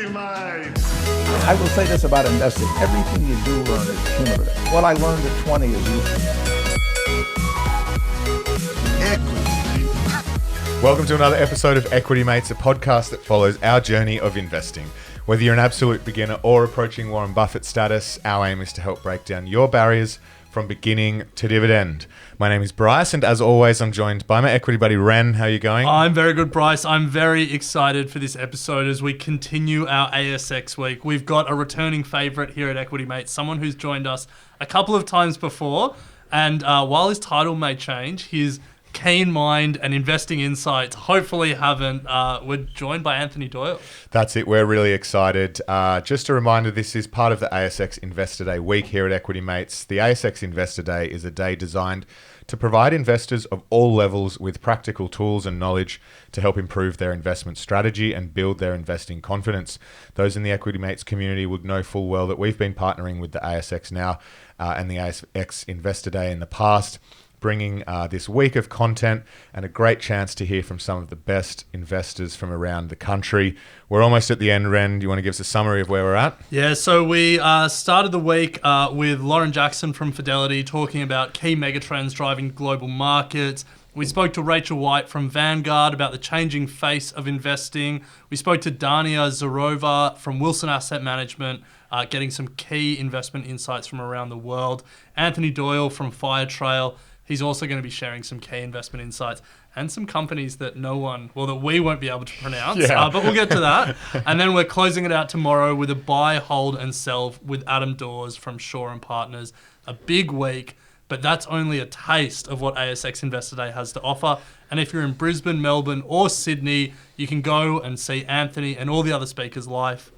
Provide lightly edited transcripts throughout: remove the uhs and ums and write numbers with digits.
Equity Mates. I will say this about investing. Everything you do learn is cumulative. What I learned at 20 is useful. Welcome to another episode of Equity Mates, a podcast that follows our journey of investing. Whether you're an absolute beginner or approaching Warren Buffett status, our aim is to help break down your barriers from beginning to dividend. My name is Bryce, and as always, I'm joined by my equity buddy, Ren. How are you going? I'm very good, Bryce. I'm very excited for this episode as we continue our ASX week. We've got a returning favourite here at Equity Mates, someone who's joined us a couple of times before, and while his title may change, his keen mind and investing insights hopefully haven't. We're joined by Anthony Doyle. That's it. We're really excited. Just a reminder, this is part of the ASX Investor Day week here at Equity Mates. The ASX Investor Day is a day designed to provide investors of all levels with practical tools and knowledge to help improve their investment strategy and build their investing confidence. Those in the Equity Mates community would know full well that we've been partnering with the ASX now and the ASX Investor Day in the past, bringing this week of content and a great chance to hear from some of the best investors from around the country. We're almost at the end, Ren. Do you want to give us a summary of where we're at? Yeah, so we started the week with Lauren Jackson from Fidelity talking about key megatrends driving global markets. We spoke to Rachel White from Vanguard about the changing face of investing. We spoke to Dania Zarova from Wilson Asset Management, getting some key investment insights from around the world. Anthony Doyle from Firetrail. He's also going to be sharing some key investment insights and some companies that that we won't be able to pronounce, but we'll get to that. And then we're closing it out tomorrow with a buy, hold and sell with Adam Dawes from Shaw & Partners. A big week, but that's only a taste of what ASX Investor Day has to offer. And if you're in Brisbane, Melbourne or Sydney, you can go and see Anthony and all the other speakers live.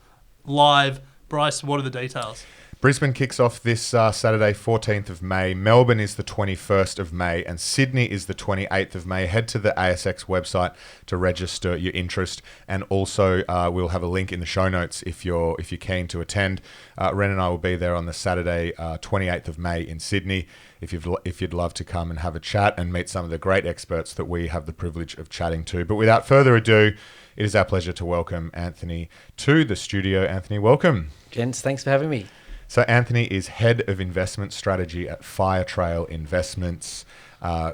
Bryce, what are the details? Brisbane kicks off this Saturday, 14th of May. Melbourne is the 21st of May, and Sydney is the 28th of May. Head to the ASX website to register your interest, and also we'll have a link in the show notes if you're keen to attend. Ren and I will be there on the Saturday, 28th of May in Sydney. If you'd love to come and have a chat and meet some of the great experts that we have the privilege of chatting to. But without further ado, it is our pleasure to welcome Anthony to the studio. Anthony, welcome. Gents, thanks for having me. So Anthony is Head of Investment Strategy at Firetrail Investments.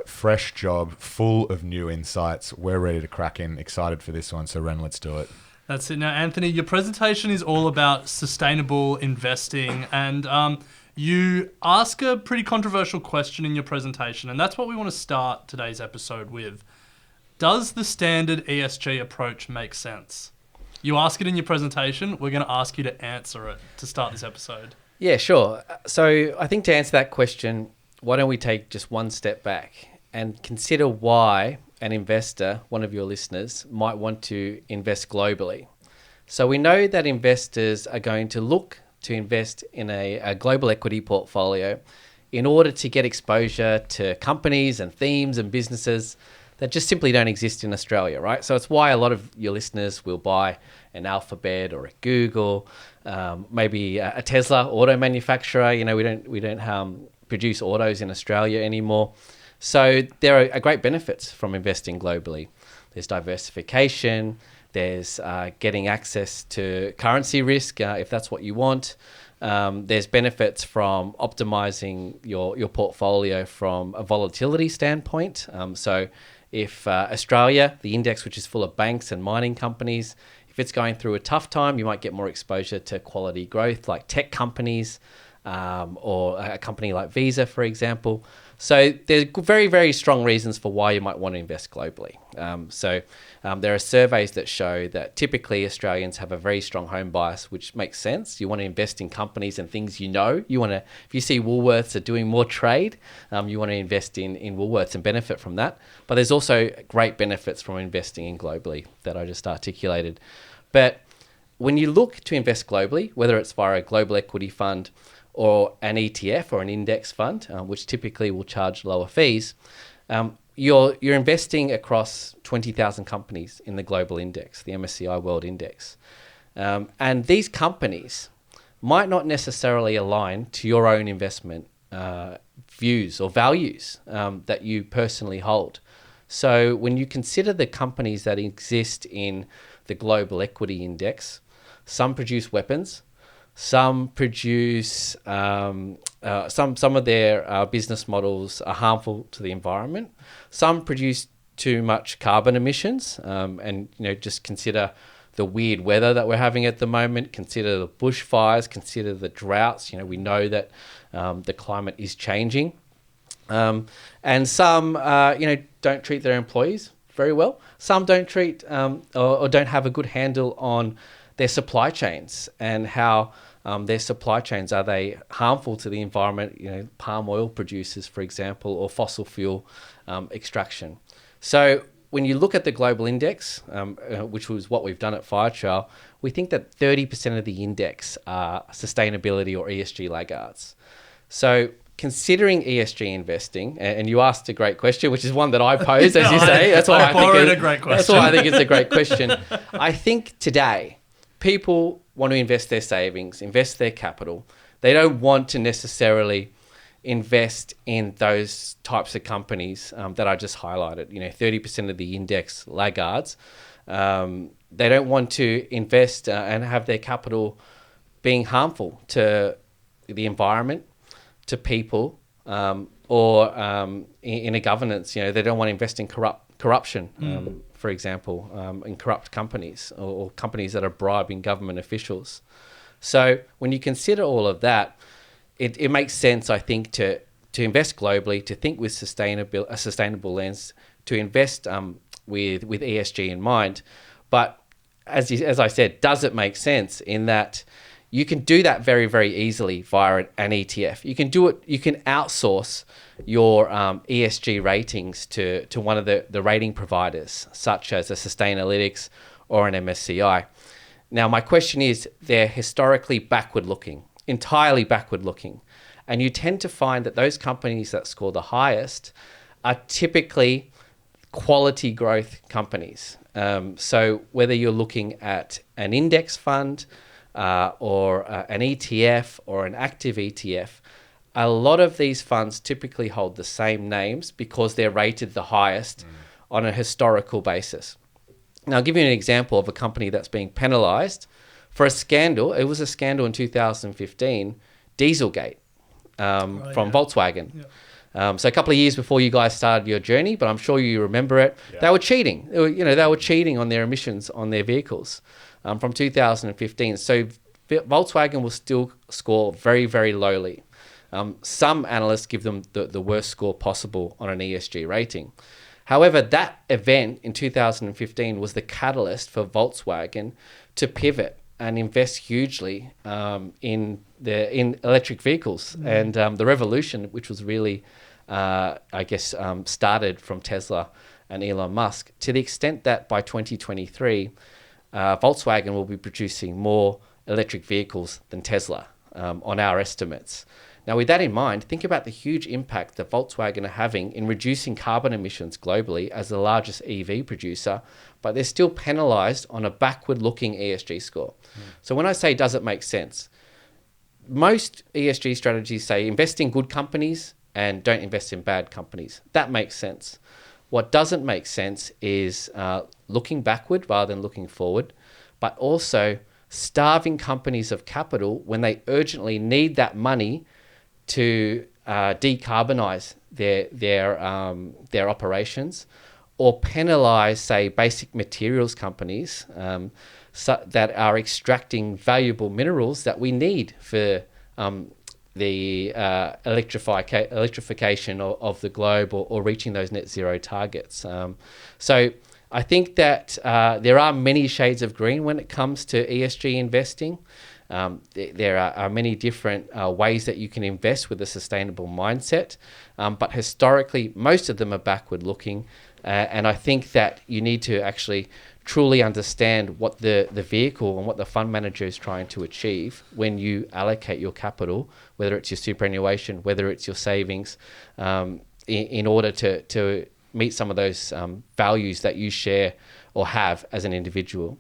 Fresh job, full of new insights. We're ready to crack in. Excited for this one. So Ren, let's do it. That's it. Now, Anthony, your presentation is all about sustainable investing, and you ask a pretty controversial question in your presentation, and that's what we want to start today's episode with. Does the standard ESG approach make sense? You ask it in your presentation. We're going to ask you to answer it to start this episode. Yeah, sure. So I think to answer that question, why don't we take just one step back and consider why an investor, one of your listeners, might want to invest globally. So we know that investors are going to look to invest in a global equity portfolio in order to get exposure to companies and themes and businesses that just simply don't exist in Australia, right? So it's why a lot of your listeners will buy an Alphabet or a Google, maybe a Tesla auto manufacturer. You know, we don't produce autos in Australia anymore. So there are great benefits from investing globally. There's diversification. There's getting access to currency risk if that's what you want. There's benefits from optimizing your portfolio from a volatility standpoint. So if Australia, the index, which is full of banks and mining companies, if it's going through a tough time, you might get more exposure to quality growth like tech companies or a company like Visa, for example. So there's very, very strong reasons for why you might want to invest globally. There are surveys that show that typically Australians have a very strong home bias, which makes sense. You want to invest in companies and things you know. If you see Woolworths are doing more trade, you want to invest in Woolworths and benefit from that. But there's also great benefits from investing in globally that I just articulated. But when you look to invest globally, whether it's via a global equity fund or an ETF or an index fund, which typically will charge lower fees, you're investing across 20,000 companies in the global index, the MSCI World Index. And these companies might not necessarily align to your own investment views or values that you personally hold. So when you consider the companies that exist in the global equity index, Some produce weapons. Some produce some of their business models are harmful to the environment. Some produce too much carbon emissions, and just consider the weird weather that we're having at the moment. Consider the bushfires. Consider the droughts. We know that the climate is changing, and some don't treat their employees very well. Some don't treat or don't have a good handle on their supply chains and how their supply chains, are they harmful to the environment? Palm oil producers, for example, or fossil fuel extraction. So when you look at the global index, which was what we've done at Firetrail, we think that 30% of the index are sustainability or ESG laggards. So considering ESG investing, and you asked a great question, which is one that I pose, as you say. That's why I think it's a great question. I think today people want to invest their savings, invest their capital. They don't want to necessarily invest in those types of companies that I just highlighted. 30% of the index laggards. They don't want to invest and have their capital being harmful to the environment, to people, or in a governance. They don't want to invest in corruption, for example, in corrupt companies or companies that are bribing government officials. So when you consider all of that, it makes sense, I think, to invest globally, to think with a sustainable lens, to invest with ESG in mind. But as I said, does it make sense in that you can do that very, very easily via an ETF. You can do it. You can outsource your ESG ratings to one of the rating providers, such as a Sustainalytics or an MSCI. Now, my question is, they're historically backward-looking, entirely backward-looking. And you tend to find that those companies that score the highest are typically quality growth companies. So whether you're looking at an index fund, or an ETF or an active ETF, a lot of these funds typically hold the same names because they're rated the highest on a historical basis. Now, I'll give you an example of a company that's being penalised for a scandal. It was a scandal in 2015, Dieselgate, from Volkswagen. Yeah. So a couple of years before you guys started your journey, but I'm sure you remember it. Yeah. They were cheating. They were cheating on their emissions on their vehicles. From 2015. So Volkswagen will still score very, very lowly. Some analysts give them the worst score possible on an ESG rating. However, that event in 2015 was the catalyst for Volkswagen to pivot and invest hugely in electric vehicles and the revolution, which was really, started from Tesla and Elon Musk, to the extent that by 2023, Volkswagen will be producing more electric vehicles than Tesla on our estimates. Now, with that in mind, think about the huge impact that Volkswagen are having in reducing carbon emissions globally as the largest EV producer, but they're still penalised on a backward-looking ESG score. So when I say, does it make sense? Most ESG strategies say invest in good companies and don't invest in bad companies. That makes sense. What doesn't make sense is looking backward rather than looking forward, but also starving companies of capital when they urgently need that money to decarbonize their operations, or penalize, say, basic materials companies that are extracting valuable minerals that we need for the electrification of the globe, or reaching those net zero targets. So I think that there are many shades of green when it comes to ESG investing. There are many different ways that you can invest with a sustainable mindset, but historically, most of them are backward looking. And I think that you need to actually truly understand what the vehicle and what the fund manager is trying to achieve when you allocate your capital, whether it's your superannuation, whether it's your savings, in order to meet some of those values that you share or have as an individual.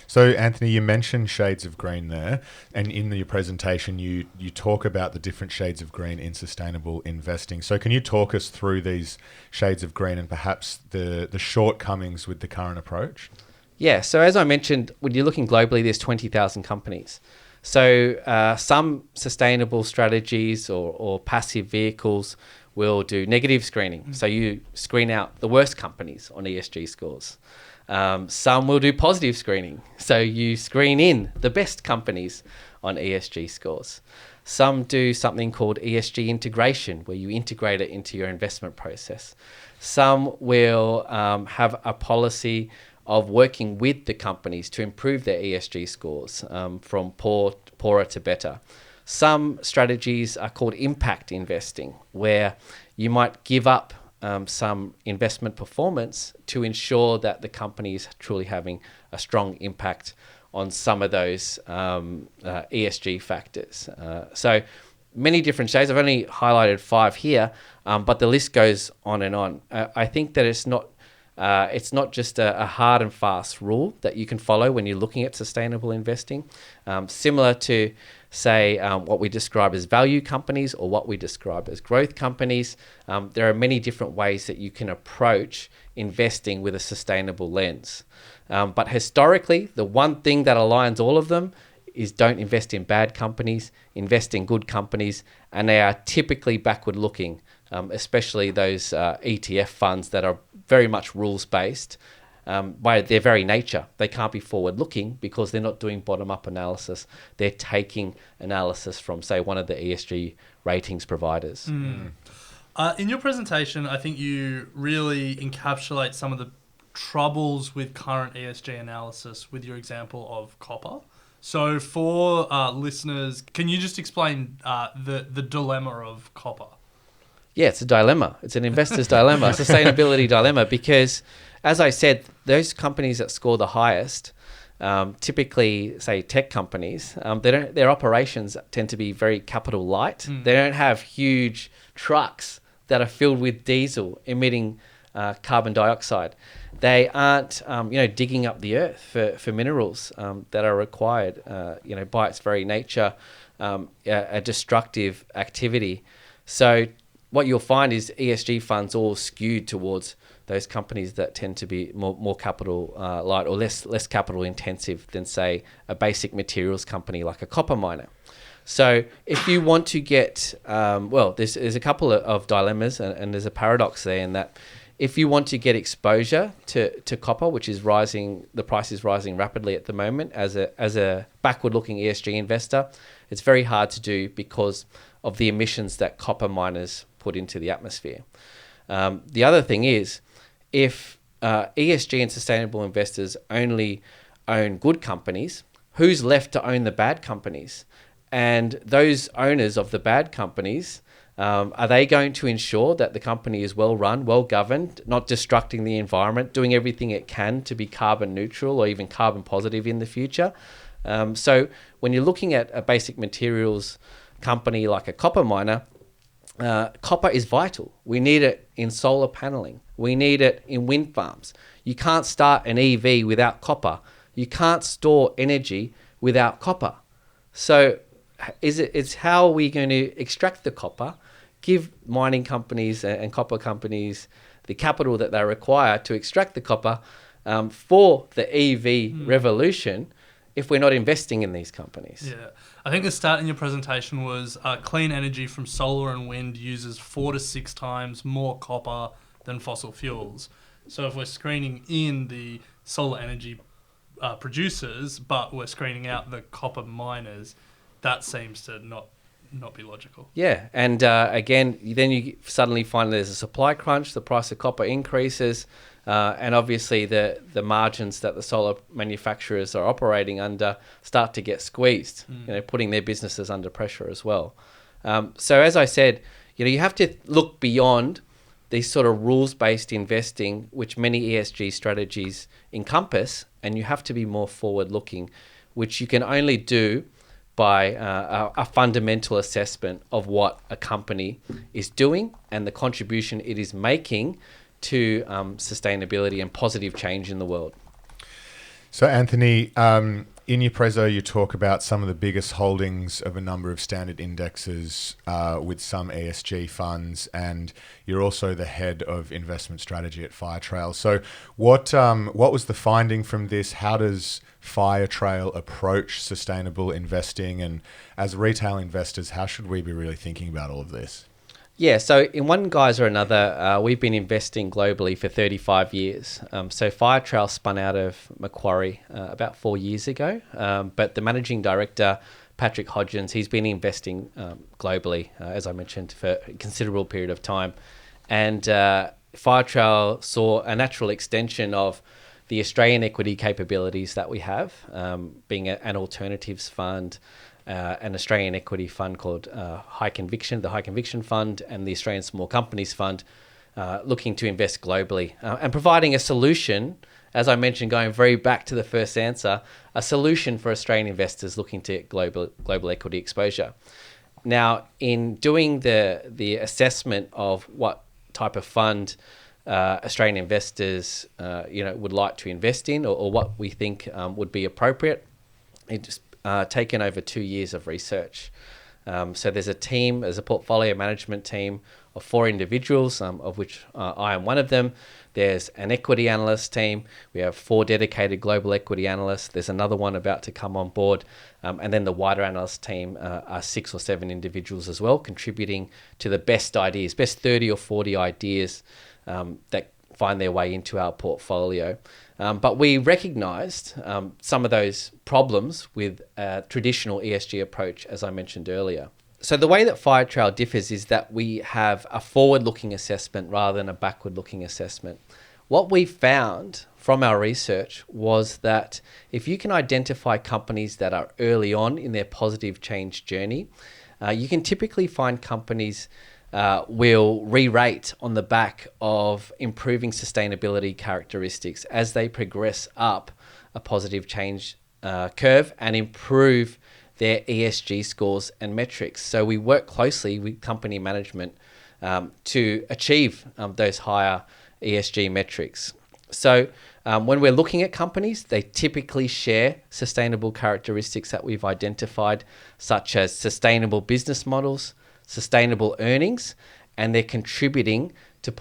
So, Anthony, you mentioned shades of green there, and in your presentation, you talk about the different shades of green in sustainable investing. So can you talk us through these shades of green and perhaps the shortcomings with the current approach? Yeah, so as I mentioned, when you're looking globally, there's 20,000 companies. So some sustainable strategies or passive vehicles will do negative screening. So you screen out the worst companies on ESG scores. Some will do positive screening. So you screen in the best companies on ESG scores. Some do something called ESG integration, where you integrate it into your investment process. Some will have a policy of working with the companies to improve their ESG scores from poorer to better. Some strategies are called impact investing, where you might give up some investment performance to ensure that the company is truly having a strong impact on some of those ESG factors. So many different shades. I've only highlighted 5 here, but the list goes on and on. I think that it's not just a hard and fast rule that you can follow when you're looking at sustainable investing. Similar to, say, what we describe as value companies or what we describe as growth companies, there are many different ways that you can approach investing with a sustainable lens. But historically, the one thing that aligns all of them is don't invest in bad companies, invest in good companies, and they are typically backward looking. Especially those ETF funds that are very much rules-based by their very nature. They can't be forward-looking because they're not doing bottom-up analysis. They're taking analysis from, say, one of the ESG ratings providers. In your presentation, I think you really encapsulate some of the troubles with current ESG analysis with your example of copper. So for listeners, can you just explain the dilemma of copper? Yeah, it's a dilemma. It's an investor's dilemma, sustainability dilemma, because, as I said, those companies that score the highest, typically, say, tech companies, their operations tend to be very capital light. They don't have huge trucks that are filled with diesel emitting carbon dioxide. They aren't, digging up the earth for minerals that are required, by its very nature, a destructive activity. So what you'll find is ESG funds all skewed towards those companies that tend to be more capital light or less capital intensive than, say, a basic materials company like a copper miner. So if you want to get, there's a couple of dilemmas and there's a paradox there in that if you want to get exposure to copper, which is rising, the price is rising rapidly at the moment as a backward-looking ESG investor, it's very hard to do because of the emissions that copper miners put into the atmosphere. The other thing is, if ESG and sustainable investors only own good companies, who's left to own the bad companies? And those owners of the bad companies, are they going to ensure that the company is well run, well governed, not destructing the environment, doing everything it can to be carbon neutral or even carbon positive in the future? So when you're looking at a basic materials company like a copper miner, copper is vital. We need it in solar paneling. We need it in wind farms. You can't start an EV without copper. You can't store energy without copper. So it's how are we going to extract the copper, give mining companies and copper companies the capital that they require to extract the copper for the EV revolution if we're not investing in these companies. Yeah. I think the stat in your presentation was clean energy from solar and wind uses 4 to 6 times more copper than fossil fuels. So if we're screening in the solar energy producers, but we're screening out the copper miners, that seems to not be logical. Yeah, and again, then you suddenly find there's a supply crunch, the price of copper increases, and obviously the margins that the solar manufacturers are operating under start to get squeezed, putting their businesses under pressure as well. So as I said, you have to look beyond these sort of rules-based investing, which many ESG strategies encompass, and you have to be more forward-looking, which you can only do by a fundamental assessment of what a company is doing and the contribution it is making to sustainability and positive change in the world. So, Anthony, In your preso, you talk about some of the biggest holdings of a number of standard indexes with some ESG funds, and you're also the head of investment strategy at Firetrail. So what was the finding from this? How does Firetrail approach sustainable investing? And as retail investors, how should we be really thinking about all of this? Yeah, so in one guise or another, we've been investing globally for 35 years. So Firetrail spun out of Macquarie about 4 years ago, but the managing director, Patrick Hodgins, he's been investing globally, as I mentioned, for a considerable period of time. And Firetrail saw a natural extension of the Australian equity capabilities that we have, being an alternatives fund, an Australian equity fund called the High Conviction Fund, and the Australian Small Companies Fund, looking to invest globally and providing a solution, as I mentioned, going very back to the first answer, a solution for Australian investors looking to get global equity exposure. Now, in doing the assessment of what type of fund Australian investors would like to invest in, or what we think would be appropriate, it's taken over 2 years of research. So there's a portfolio management team of 4 individuals, of which I am one of them. There's an equity analyst team. We have 4 dedicated global equity analysts. There's another one about to come on board. And then the wider analyst team are 6 or 7 individuals as well, contributing to the best 30 or 40 ideas that find their way into our portfolio. But we recognised some of those problems with a traditional ESG approach, as I mentioned earlier. So the way that Firetrail differs is that we have a forward-looking assessment rather than a backward-looking assessment. What we found from our research was that if you can identify companies that are early on in their positive change journey, you can typically find companies will re-rate on the back of improving sustainability characteristics as they progress up a positive change curve and improve their ESG scores and metrics. So we work closely with company management to achieve those higher ESG metrics. So when we're looking at companies, they typically share sustainable characteristics that we've identified, such as sustainable business models, sustainable earnings, and they're contributing to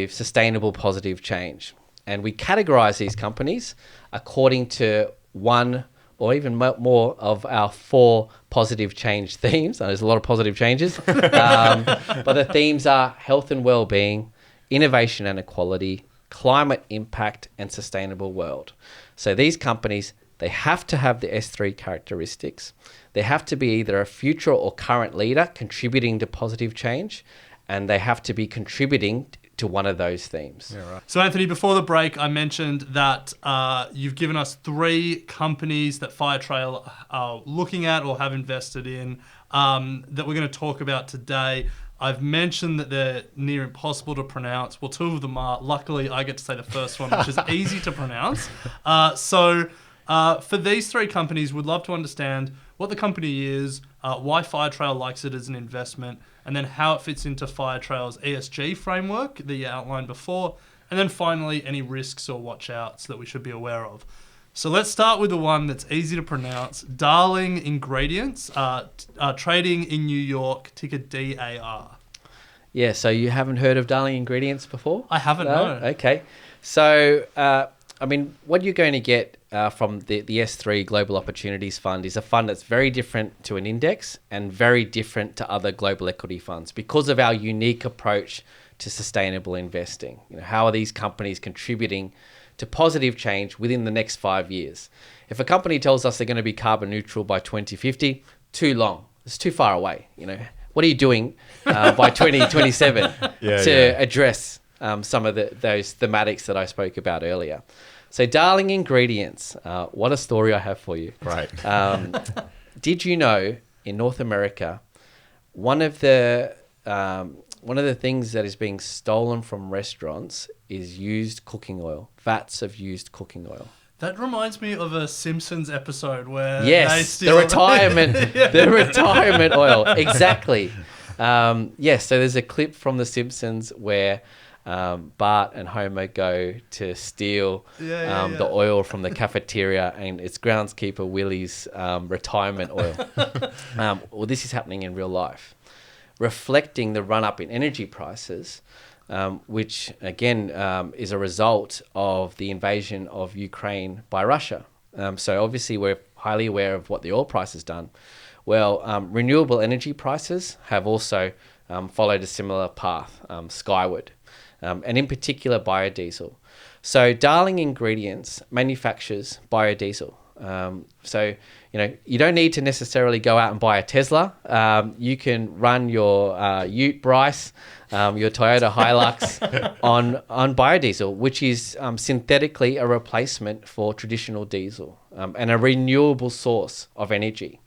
sustainable positive change. And we categorize these companies according to one or even more of our 4 positive change themes. There's a lot of positive changes, but the themes are health and well-being, innovation and equality, climate impact, and sustainable world. So these companies, they have to have the S3 characteristics. They have to be either a future or current leader contributing to positive change, and they have to be contributing to one of those themes. Yeah, right. So Anthony, before the break, I mentioned that you've given us 3 companies that Firetrail are looking at or have invested in that we're going to talk about today. I've mentioned that they're near impossible to pronounce. Well, 2 of them are. Luckily, I get to say the first one, which is easy to pronounce. So for these 3 companies, we'd love to understand what the company is, why Firetrail likes it as an investment, and then how it fits into Firetrail's ESG framework that you outlined before, and then finally, any risks or watch-outs that we should be aware of. So let's start with the one that's easy to pronounce, Darling Ingredients, trading in New York, ticker DAR. Yeah, so you haven't heard of Darling Ingredients before? I haven't, no. Okay. So, what you're going to get from the S3 Global Opportunities Fund is a fund that's very different to an index and very different to other global equity funds because of our unique approach to sustainable investing. How are these companies contributing to positive change within the next 5 years? If a company tells us they're going to be carbon neutral by 2050, too long. It's too far away. What are you doing by 2027 to address some of those thematics that I spoke about earlier? So Darling Ingredients, what a story I have for you. Right. Did you know in North America, one of the things that is being stolen from restaurants is used cooking oil, vats of used cooking oil. That reminds me of a Simpsons episode where they steal the retirement oil. Exactly. So there's a clip from The Simpsons where Bart and Homer go to steal the oil from the cafeteria, and it's groundskeeper Willie's retirement oil. Well, this is happening in real life, reflecting the run-up in energy prices, which, again, is a result of the invasion of Ukraine by Russia. So obviously we're highly aware of what the oil price has done. Well, renewable energy prices have also followed a similar path, skyward, and in particular biodiesel. So Darling Ingredients manufactures biodiesel. So, you don't need to necessarily go out and buy a Tesla. You can run your Ute Bryce, your Toyota Hilux on biodiesel, which is synthetically a replacement for traditional diesel and a renewable source of energy.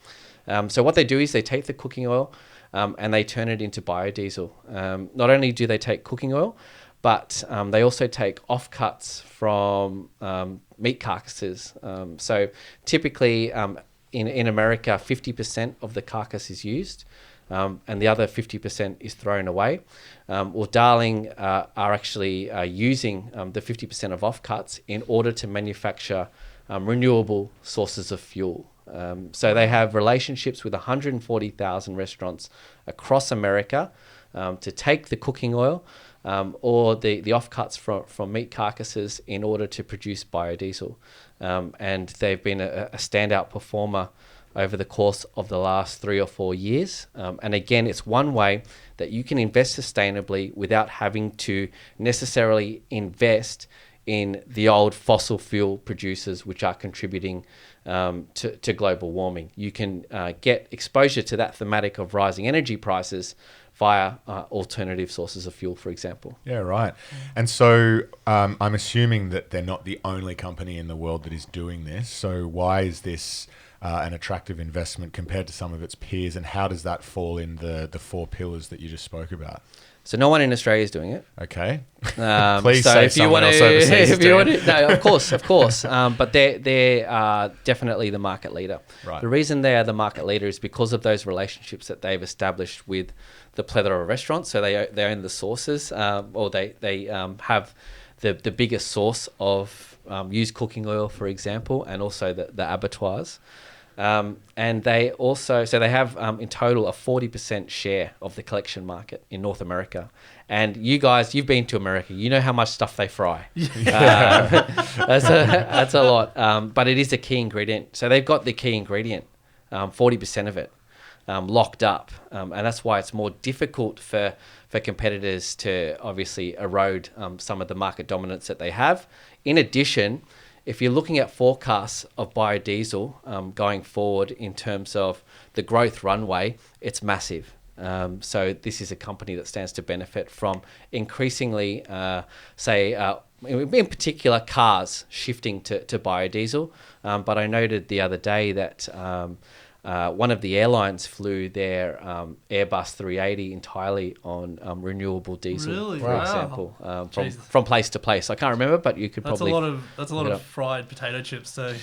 So what they do is they take the cooking oil and they turn it into biodiesel. Not only do they take cooking oil, but they also take offcuts from meat carcasses. So typically in America, 50% of the carcass is used and the other 50% is thrown away. Well, Darling are actually using the 50% of offcuts in order to manufacture renewable sources of fuel. So they have relationships with 140,000 restaurants across America to take the cooking oil or the offcuts from meat carcasses in order to produce biodiesel. And they've been a standout performer over the course of the last 3 or 4 years. And again, it's one way that you can invest sustainably without having to necessarily invest in the old fossil fuel producers which are contributing to global warming. You can get exposure to that thematic of rising energy prices via alternative sources of fuel, for example. Yeah, right. And so I'm assuming that they're not the only company in the world that is doing this. So why is this an attractive investment compared to some of its peers, and how does that fall in the 4 pillars that you just spoke about? So no one in Australia is doing it. Okay. Please say someone else overseas is doing it. No, of course. But they're definitely the market leader. Right. The reason they are the market leader is because of those relationships that they've established with the plethora of restaurants. So they own the sources, or they have the biggest source of used cooking oil, for example, and also the abattoirs. And they also, so they have in total a 40% share of the collection market in North America. And you guys, you've been to America, you know how much stuff they fry. That's a lot, but it is a key ingredient. So they've got the key ingredient, 40% of it locked up. And that's why it's more difficult for competitors to obviously erode some of the market dominance that they have. In addition, if you're looking at forecasts of biodiesel going forward in terms of the growth runway, it's massive. So this is a company that stands to benefit from increasingly, in particular, cars shifting to biodiesel. But I noted the other day that one of the airlines flew their Airbus 380 entirely on renewable diesel, Really? for Wow. example, from place to place. I can't remember, but you could That's probably... That's a lot of fried potato chips, so...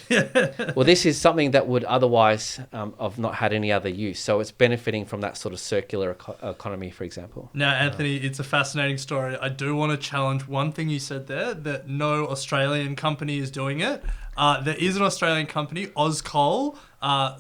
Well, this is something that would otherwise have not had any other use. So it's benefiting from that sort of circular economy, for example. Now, Anthony, it's a fascinating story. I do want to challenge one thing you said there, that no Australian company is doing it. There is an Australian company, Ozcoal,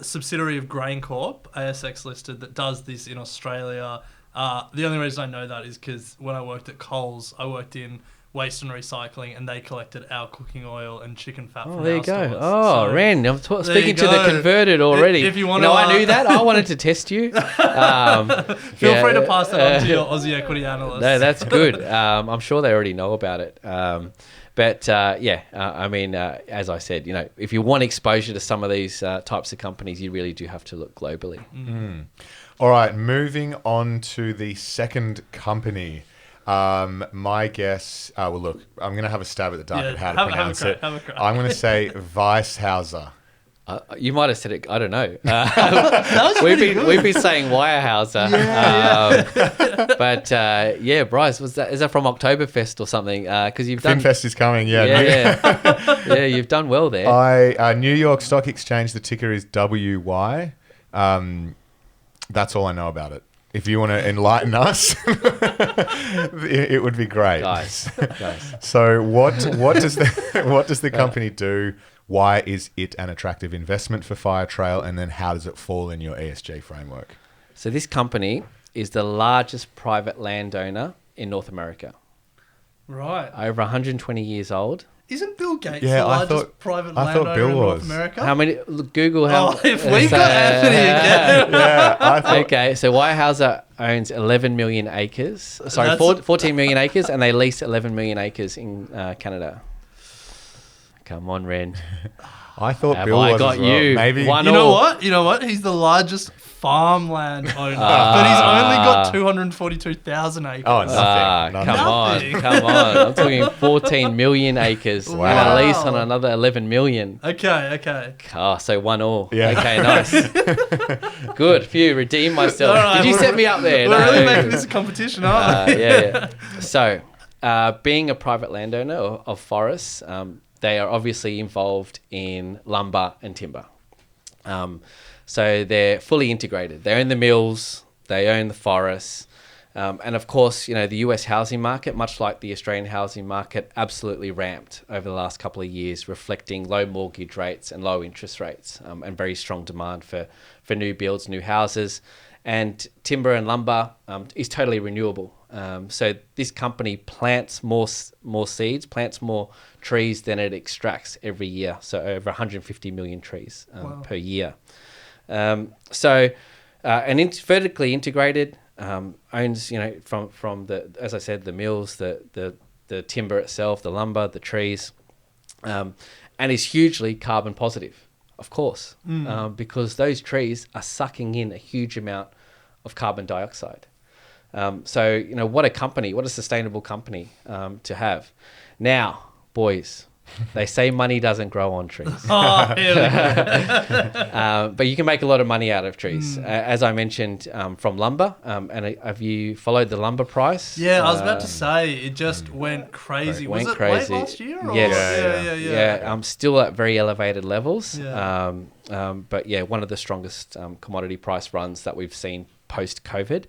subsidiary of GrainCorp, ASX listed, that does this in Australia. The only reason I know that is because when I worked at Coles, I worked in waste and recycling, and they collected our cooking oil and chicken fat from there our you go. stores. Oh, So, Ren, I'm speaking to go. the converted already. If you want I knew that. I wanted to test you. Feel free to pass that on to your Aussie equity analyst. No, that's good. I'm sure they already know about it. But as I said, if you want exposure to some of these types of companies, you really do have to look globally. All right, moving on to the second company. My guess, look, I'm going to have a stab at the dark of how to pronounce it. Have a crack. I'm going to say Weishauser. You might have said it. I don't know. We've been saying Weyerhaeuser. Bryce, is that from Oktoberfest or something? Because you've done Finfest is coming. Yeah. Yeah, you've done well there. New York Stock Exchange. The ticker is WY. That's all I know about it. if you want to enlighten us, it would be great. Guys. So what does the company do? Why is it an attractive investment for Firetrail? And then how does it fall in your ESG framework? So this company is the largest private landowner in North America. Right. Over 120 years old. Isn't Bill Gates Yeah, the I largest thought- private I thought landowner Bill in North was. America? How many? Google how. Oh, if we got Anthony again. Yeah, I thought. Okay, so Weyerhaeuser owns 11 million acres. Sorry, That's- 14 million acres, and they lease 11 million acres in Canada. Come on, Ren. I thought Have Bill I was got as well. you? Maybe One You know all. what? You know what? He's the largest farmland owner, but he's only got 242,000 acres. Oh, nothing. Come Nothing. on, come on. I'm talking 14 million acres and Wow. a lease on another 11 million. Okay. Oh, so 1-1. Yeah. Okay, nice. Good. Phew, redeem myself. All right, Did you we're- set me up there? We're No. really making this a competition, aren't we? Yeah. So, being a private landowner of forests, they are obviously involved in lumber and timber. So they're fully integrated. They own the mills, they own the forests, and of course, you know, the US housing market, much like the Australian housing market, absolutely ramped over the last couple of years, reflecting low mortgage rates and low interest rates, and very strong demand for new builds, new houses. And timber and lumber is totally renewable. So this company plants more seeds, plants more trees than it extracts every year. So over 150 million trees per year. Vertically integrated, owns, you know, from the, as I said, the mills, the timber itself, the lumber, the trees, and is hugely carbon positive, of course, because those trees are sucking in a huge amount of carbon dioxide. So, you know, what a sustainable company to have. Now, boys, they say money doesn't grow on trees. Oh, here we go. But you can make a lot of money out of trees. As I mentioned, from lumber. And have you followed the lumber price? Yeah, I was about to say, it just went crazy. Went Was it crazy. late last year? Or? Yes. Yeah. Still at very elevated levels. Yeah. But yeah, one of the strongest commodity price runs that we've seen post-COVID.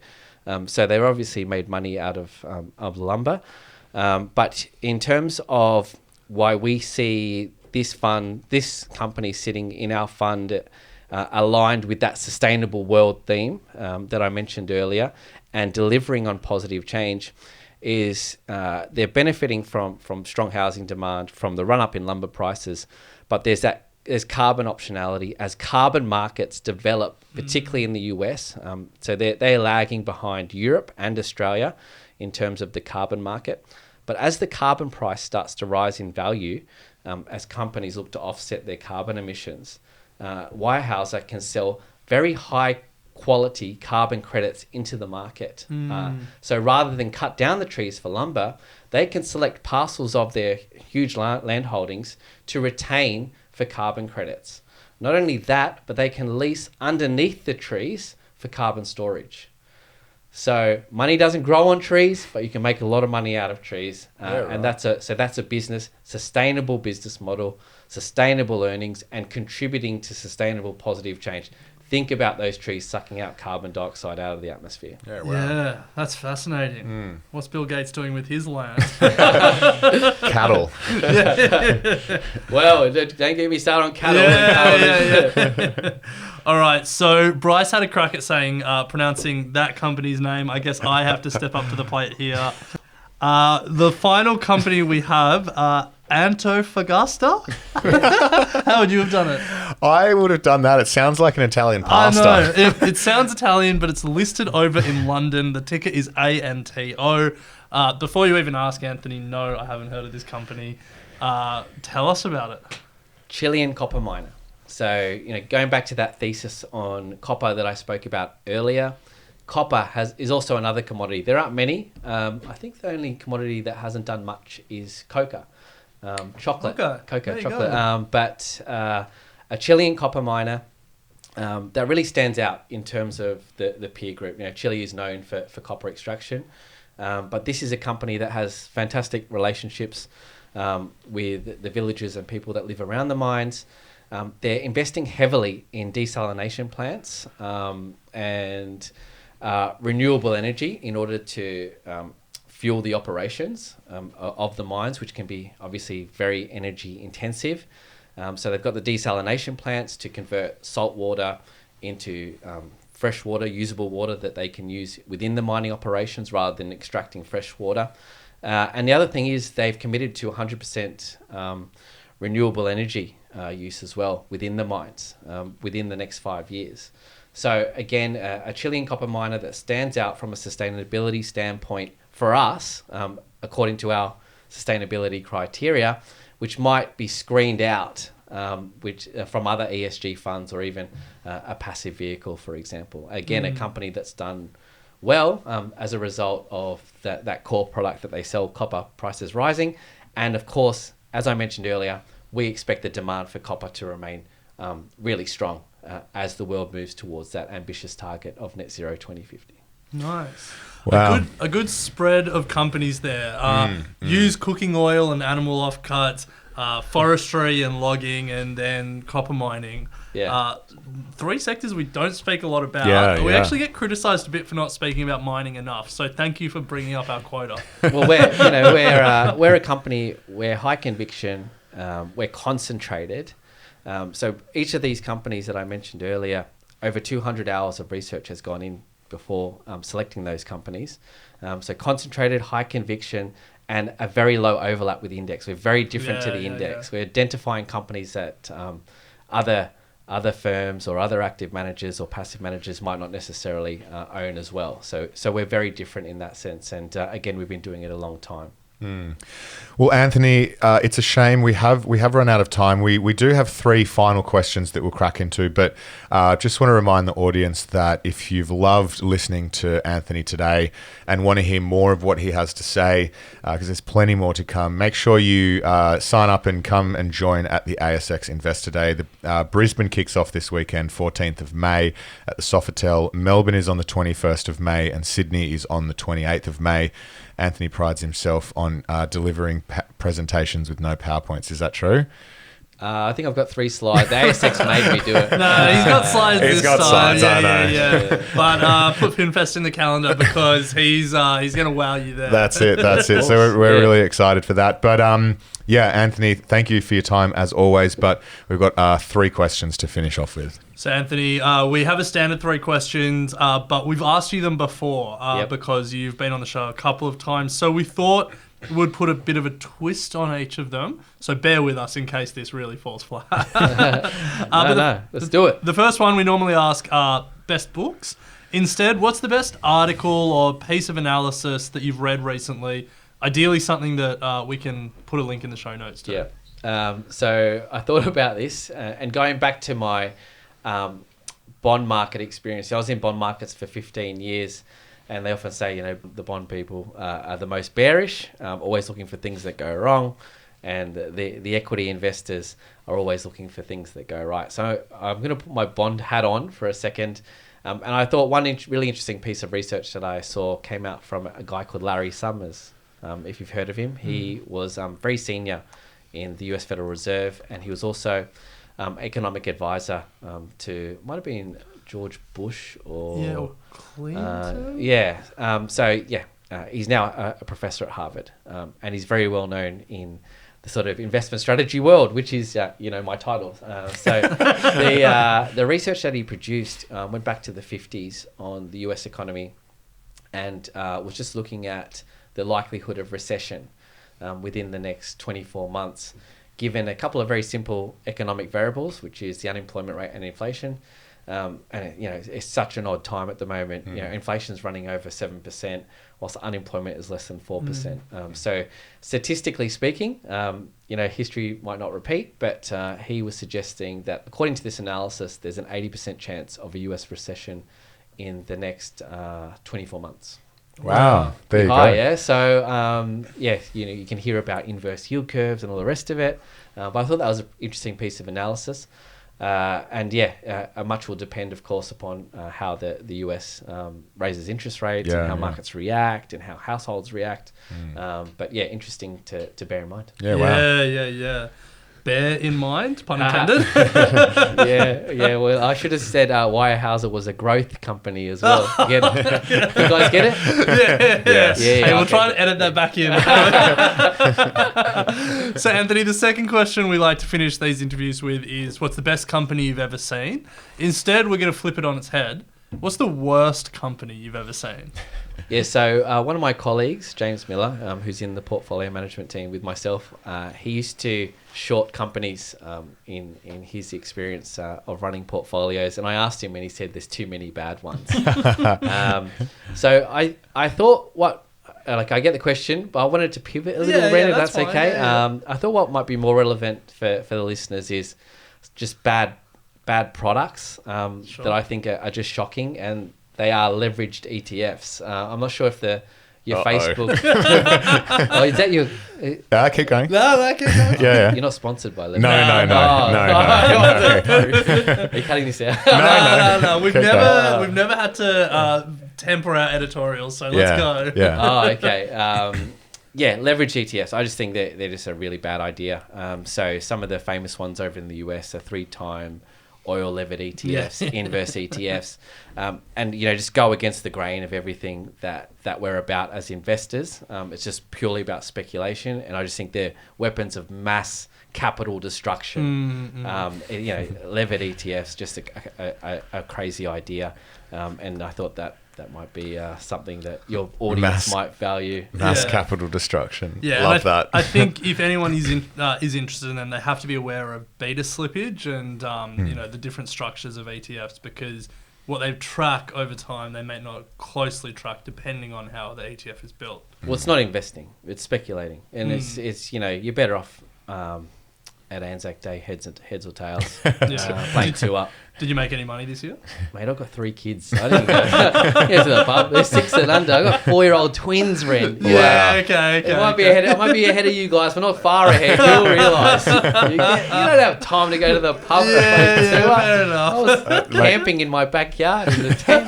So they've obviously made money out of lumber. But in terms of why we see this company sitting in our fund aligned with that sustainable world theme that I mentioned earlier and delivering on positive change is they're benefiting from strong housing demand, from the run-up in lumber prices, but there's carbon optionality as carbon markets develop, particularly in the US. So they're lagging behind Europe and Australia in terms of the carbon market. But as the carbon price starts to rise in value, as companies look to offset their carbon emissions, Weyerhaeuser can sell very high quality carbon credits into the market. So rather than cut down the trees for lumber, they can select parcels of their huge land holdings to retain for carbon credits. Not only that, but they can lease underneath the trees for carbon storage. So money doesn't grow on trees, but you can make a lot of money out of trees, and that's a business, sustainable business model, sustainable earnings, and contributing to sustainable positive change. Think about those trees sucking out carbon dioxide out of the atmosphere. Yeah, that's fascinating. What's Bill Gates doing with his land? Cattle. Well, don't get me started on cattle. Yeah. All right, so Bryce had a crack at saying, pronouncing that company's name. I guess I have to step up to the plate here. The final company we have, Antofagasta? How would you have done it? I would have done that. It sounds like an Italian pasta. I know. It sounds Italian, but it's listed over in London. The ticker is ANTO. Before you even ask, Anthony, no, I haven't heard of this company. Tell us about it. Chilean copper miner. So, you know, going back to that thesis on copper that I spoke about earlier, copper is also another commodity. There aren't many. I think the only commodity that hasn't done much is coca. Chocolate. Coca, chocolate. But a Chilean copper miner that really stands out in terms of the peer group. You know, Chile is known for copper extraction, but this is a company that has fantastic relationships with the villagers and people that live around the mines. They're investing heavily in desalination plants and renewable energy in order to fuel the operations of the mines, which can be obviously very energy intensive. So they've got the desalination plants to convert salt water into fresh water, usable water that they can use within the mining operations rather than extracting fresh water. And the other thing is they've committed to 100% renewable energy use as well within the mines within the next 5 years. So again, a Chilean copper miner that stands out from a sustainability standpoint for us, according to our sustainability criteria, which might be screened out from other ESG funds or even a passive vehicle, for example. Again, a company that's done well as a result of that core product that they sell, copper prices rising. And of course, as I mentioned earlier, we expect the demand for copper to remain really strong as the world moves towards that ambitious target of net zero 2050. Nice. Wow. A good spread of companies there. Use cooking oil and animal offcuts, forestry and logging, and then copper mining. Yeah. 3 sectors we don't speak a lot about. Yeah, We yeah. actually get criticised a bit for not speaking about mining enough. So thank you for bringing up our quota. Well, we're a company, we're high conviction, we're concentrated. So each of these companies that I mentioned earlier, over 200 hours of research has gone in before selecting those companies. So concentrated, high conviction, and a very low overlap with the index. We're very different to the index. We're identifying companies that other firms or other active managers or passive managers might not necessarily own as well. So we're very different in that sense. And again, we've been doing it a long time. Well, Anthony, it's a shame we have run out of time. We do have 3 final questions that we'll crack into, but just want to remind the audience that if you've loved listening to Anthony today and want to hear more of what he has to say, because there's plenty more to come, make sure you sign up and come and join at the ASX Investor Day. The Brisbane kicks off this weekend, 14th of May at the Sofitel. Melbourne is on the 21st of May and Sydney is on the 28th of May. Anthony prides himself on delivering presentations with no PowerPoints. Is that true? I think I've got 3 slides. The ASX made me do it. No, he's got slides He's this got time. slides, I know. Yeah. But put Finfest in the calendar because he's going to wow you there. That's it. So we're really excited for that. But yeah, Anthony, thank you for your time as always. But we've got 3 questions to finish off with. So, Anthony, we have a standard 3 questions, but we've asked you them before because you've been on the show a couple of times. So we thought we'd put a bit of a twist on each of them. So bear with us in case this really falls flat. Let's do it. The first one we normally ask are best books. Instead, what's the best article or piece of analysis that you've read recently? Ideally, something that we can put a link in the show notes to. Yeah. So I thought about this and going back to my bond market experience. I was in bond markets for 15 years and they often say, the bond people are the most bearish, always looking for things that go wrong, and the equity investors are always looking for things that go right. So I'm going to put my bond hat on for a second. And I thought one really interesting piece of research that I saw came out from a guy called Larry Summers. If you've heard of him, he was very senior in the US Federal Reserve, and he was also economic advisor might have been George Bush or Clinton. He's now a professor at Harvard, and he's very well known in the sort of investment strategy world, which is my title. So the research that he produced went back to the 50s on the US economy, and was just looking at the likelihood of recession within the next 24 months, given a couple of very simple economic variables, which is the unemployment rate and inflation. It's such an odd time at the moment. Inflation's running over 7%, whilst unemployment is less than 4%. So statistically speaking, history might not repeat, but he was suggesting that according to this analysis, there's an 80% chance of a US recession in the next 24 months. Wow, there you go. Yeah. So, you can hear about inverse yield curves and all the rest of it. But I thought that was an interesting piece of analysis. Much will depend, of course, upon how the US raises interest rates and how markets react and how households react. But interesting to bear in mind. Yeah, wow. Yeah. bear in mind, pun intended. Yeah. Well, I should have said Weyerhaeuser was a growth company as well. Get it? You guys get it? Yes. Yeah, Hey, we'll okay. try and edit that back in. So, Anthony, the second question we like to finish these interviews with is, what's the best company you've ever seen? Instead, we're going to flip it on its head. What's the worst company you've ever seen? Yeah, so one of my colleagues, James Miller, who's in the portfolio management team with myself, he used to short companies in his experience of running portfolios. And I asked him and he said there's too many bad ones. So I thought I get the question, but I wanted to pivot a little bit, if that's fine, okay. yeah. I thought what might be more relevant for the listeners is just bad products Sure. that I think are just shocking, and they are leveraged ETFs. I'm not sure if your Facebook. Oh, is that your? Keep going. No, keep going. Yeah. You're not sponsored by Leverage. No. Are you cutting this out? No. We've Keep never had to temper our editorials, so let's go. Yeah. Oh, okay. Leverage ETFs. I just think they're just a really bad idea. So some of the famous ones over in the US are 3-time oil levered ETFs, inverse ETFs, and just go against the grain of everything that we're about as investors. It's just purely about speculation, and I just think they're weapons of mass capital destruction. Levered ETFs, just a crazy idea, and I thought that might be something that your audience might value. Mass capital destruction. Yeah, Love that. I think if anyone is interested in them, they have to be aware of beta slippage and the different structures of ETFs, because what they track over time, they may not closely track depending on how the ETF is built. Well, it's not investing; it's speculating, and it's you're better off at Anzac Day, heads or tails, playing 2 up. Did you make any money this year? Mate, I've got 3 kids. I didn't go to the pub. They're 6 and under. I've got 4-year-old twins, Ren. Yeah, okay. It might be ahead. I might be ahead of you guys, but not far ahead. You'll realise. You don't have time to go to the pub. Fair enough. I was camping in my backyard in the tent.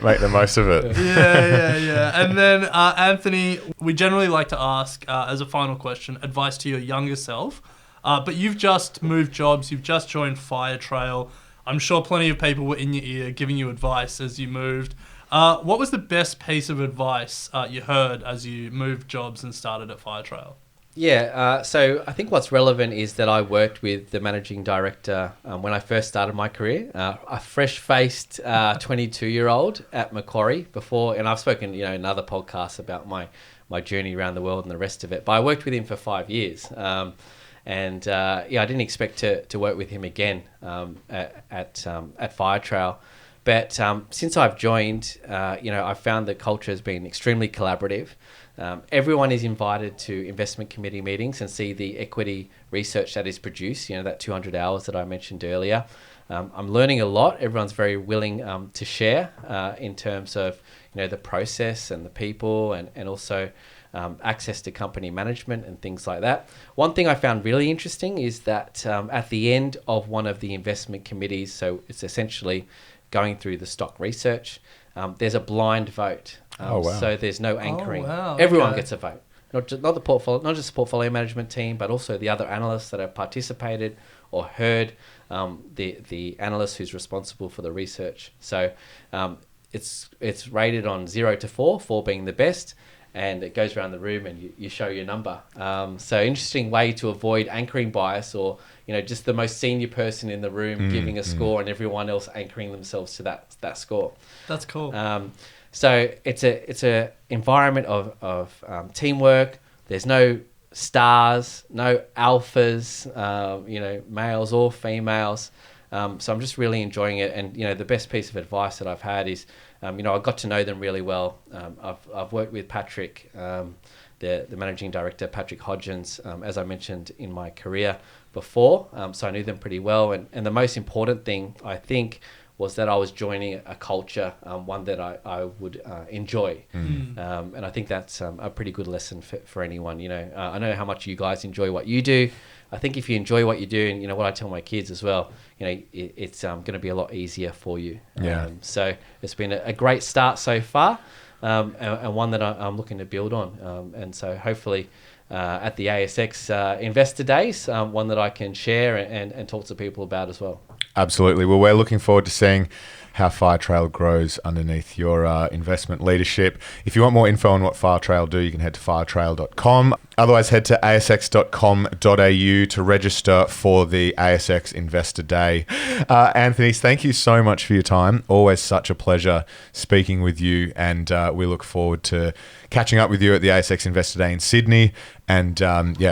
Make the most of it. Yeah. And then, Anthony, we generally like to ask, as a final question, advice to your younger self. But you've just moved jobs. You've just joined Firetrail. I'm sure plenty of people were in your ear giving you advice as you moved. What was the best piece of advice you heard as you moved jobs and started at Firetrail? Yeah, so I think what's relevant is that I worked with the managing director when I first started my career, a fresh-faced 22-year-old at Macquarie before, and I've spoken, in other podcasts about my journey around the world and the rest of it. But I worked with him for 5 years, and I didn't expect to work with him again at Firetrail. But since I've joined, I've found the culture has been extremely collaborative. Everyone is invited to investment committee meetings and see the equity research that is produced, that 200 hours that I mentioned earlier. I'm learning a lot. Everyone's very willing to share in terms of, the process and the people and also access to company management and things like that. One thing I found really interesting is that at the end of one of the investment committees, so it's essentially going through the stock research, there's a blind vote. So there's no anchoring. Wow, Everyone okay. gets a vote. Not just the portfolio management team, but also the other analysts that have participated or heard the analyst who's responsible for the research. So it's rated on 0 to 4, 4 being the best, and it goes around the room and you show your number. So interesting way to avoid anchoring bias, or just the most senior person in the room giving a score and everyone else anchoring themselves to that score. That's cool. So it's a environment of teamwork. There's no stars, no alphas, males or females. So I'm just really enjoying it. And, the best piece of advice that I've had is, I got to know them really well. I've worked with Patrick, the managing director, Patrick Hodgins, as I mentioned in my career before. So I knew them pretty well. And the most important thing, I think, was that I was joining a culture, one that I would enjoy. And I think that's a pretty good lesson for anyone. I know how much you guys enjoy what you do. I think if you enjoy what you do, and what I tell my kids as well, it's going to be a lot easier for you. Yeah. So it's been a great start so far, and one that I'm looking to build on. And so hopefully at the ASX Investor Days, one that I can share and talk to people about as well. Absolutely. Well, we're looking forward to seeing how Firetrail grows underneath your investment leadership. If you want more info on what Firetrail do, you can head to firetrail.com. Otherwise, head to asx.com.au to register for the ASX Investor Day. Anthony, thank you so much for your time. Always such a pleasure speaking with you, and we look forward to catching up with you at the ASX Investor Day in Sydney and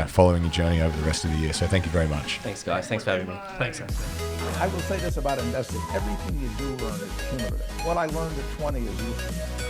following your journey over the rest of the year. So thank you very much. Thanks, guys. Thanks for having me. Thanks, Anthony. I will say this about investing. Everything you do learn is cumulative. What I learned at 20 is useful.